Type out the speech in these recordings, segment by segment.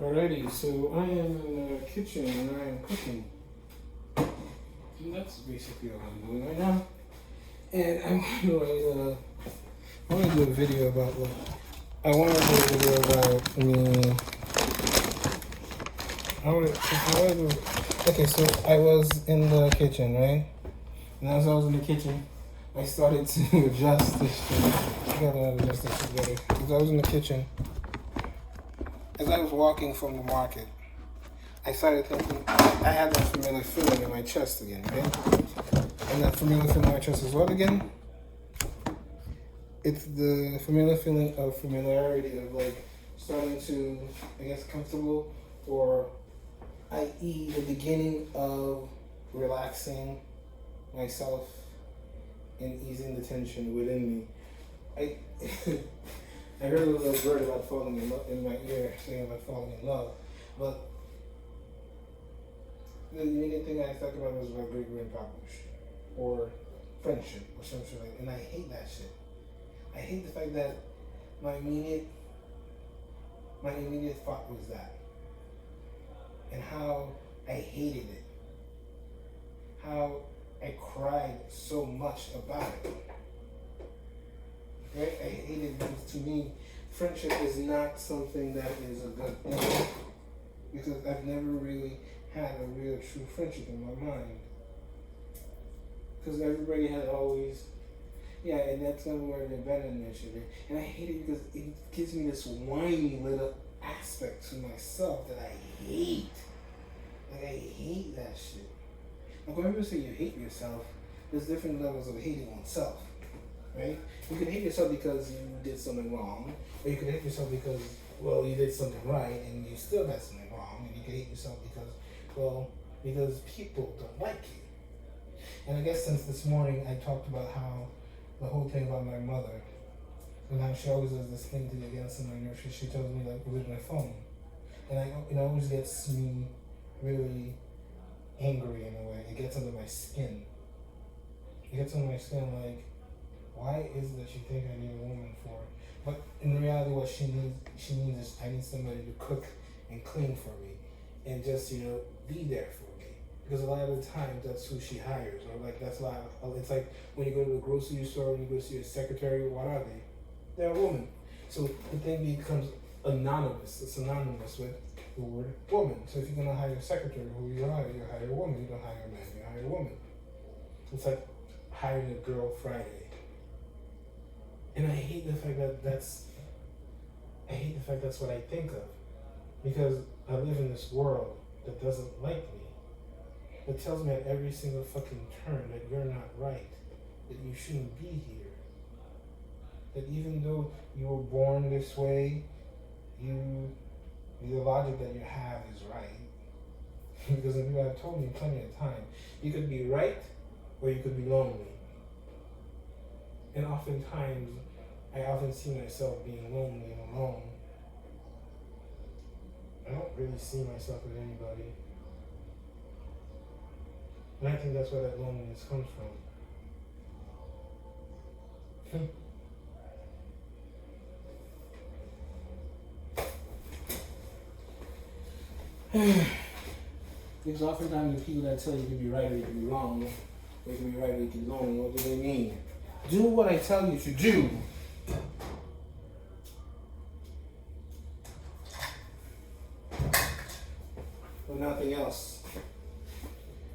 Alrighty, so I am in the kitchen and I am cooking. And that's basically what I'm doing right now. And I want to do a video about what I want to do a video about me. Okay, so I was in the kitchen, right? And as I was in the kitchen, I started to adjust this thing. I gotta adjust this together. As I was in the kitchen, as I was walking from the market, I started thinking, I had that familiar feeling in my chest again, right? And that familiar feeling in my chest is what again? It's the familiar feeling of familiarity, of like starting to, I guess, comfortable, or i.e. the beginning of relaxing myself and easing the tension within me. I heard a little bird about falling in love in my ear saying about falling in love, but the immediate thing I thought about was about great grandpappers or friendship or some shit like that. And I hate that shit. I hate the fact that my immediate thought was that. And how I hated it. How I cried so much about it. Right? I hate it because to me, friendship is not something that is a good thing. Because I've never really had a real true friendship in my mind. Because everybody had always, yeah, and that's kind of where the abandonment should be. And I hate it because it gives me this whiny little aspect to myself that I hate. Like, I hate that shit. Like, when people say you hate yourself, there's different levels of hating oneself, right? You can hate yourself because you did something wrong, or you can hate yourself because, well, you did something right and you still got something wrong, and you can hate yourself because, well, because people don't like you. And I guess since this morning I talked about how the whole thing about my mother, and how she always does this thing to me against my nerves. She tells me like, where's my phone? And it always gets me really angry in a way. It gets under my skin. It gets under my skin like, why is it that you think I need a woman for? But in reality, what she needs is I need somebody to cook and clean for me, and just be there for me. Because a lot of the times that's who she hires, or like that's a lot. It's like when you go to the grocery store and you go see your secretary. What are they? They're a woman. So the thing becomes anonymous. It's synonymous with the word woman. So if you're gonna hire a secretary, who you hire? You hire a woman. You don't hire a man. You hire a woman. It's like hiring a girl Friday. And I hate the fact that that's what I think of, because I live in this world that doesn't like me, that tells me at every single fucking turn that you're not right, that you shouldn't be here, that even though you were born this way, the logic that you have is right. Because you have told me plenty of time, you could be right or you could be lonely. And oftentimes, I often see myself being lonely and alone. I don't really see myself with anybody. And I think that's where that loneliness comes from. Because oftentimes the people that tell you can be right or you can be wrong, or you can be right or you can be wrong, what do they mean? Do what I tell you to do. But nothing else.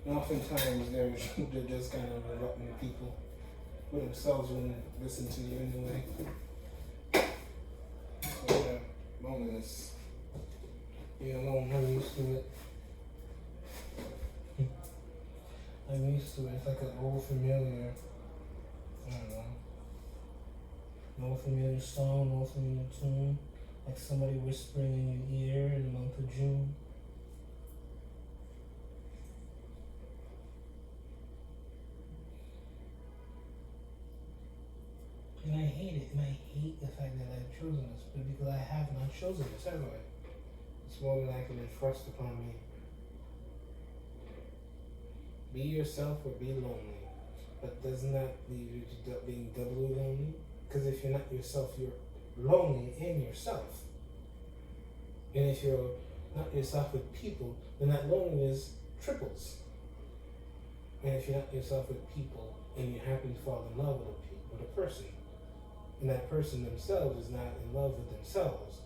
And oftentimes they're just kind of interrupting people with themselves when they listen to you anyway. So yeah, loneliness. Being alone, I'm used to it. I'm used to it. It's like an old familiar, I don't know, an old familiar song, an old familiar tune, like somebody whispering in your ear in the month of June. And I hate it, and I hate the fact that I've chosen this, but because I have not chosen this, have I? It's more than I can entrust upon me. Be yourself or be lonely, but doesn't that leave you to being doubly lonely? Because if you're not yourself, you're lonely in yourself. And if you're not yourself with people, then that loneliness triples. And if you're not yourself with people and you happen to fall in love with a person, and that person themselves is not in love with themselves,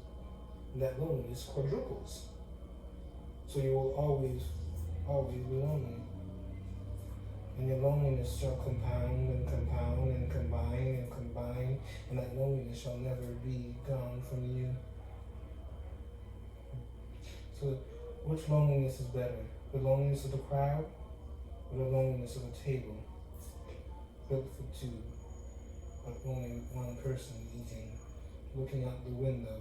and that loneliness quadruples. So you will always be lonely. And your loneliness shall compound and compound and combine and combine, and that loneliness shall never be gone from you. So which loneliness is better? The loneliness of the crowd or the loneliness of a table built for two, but only one person eating, looking out the window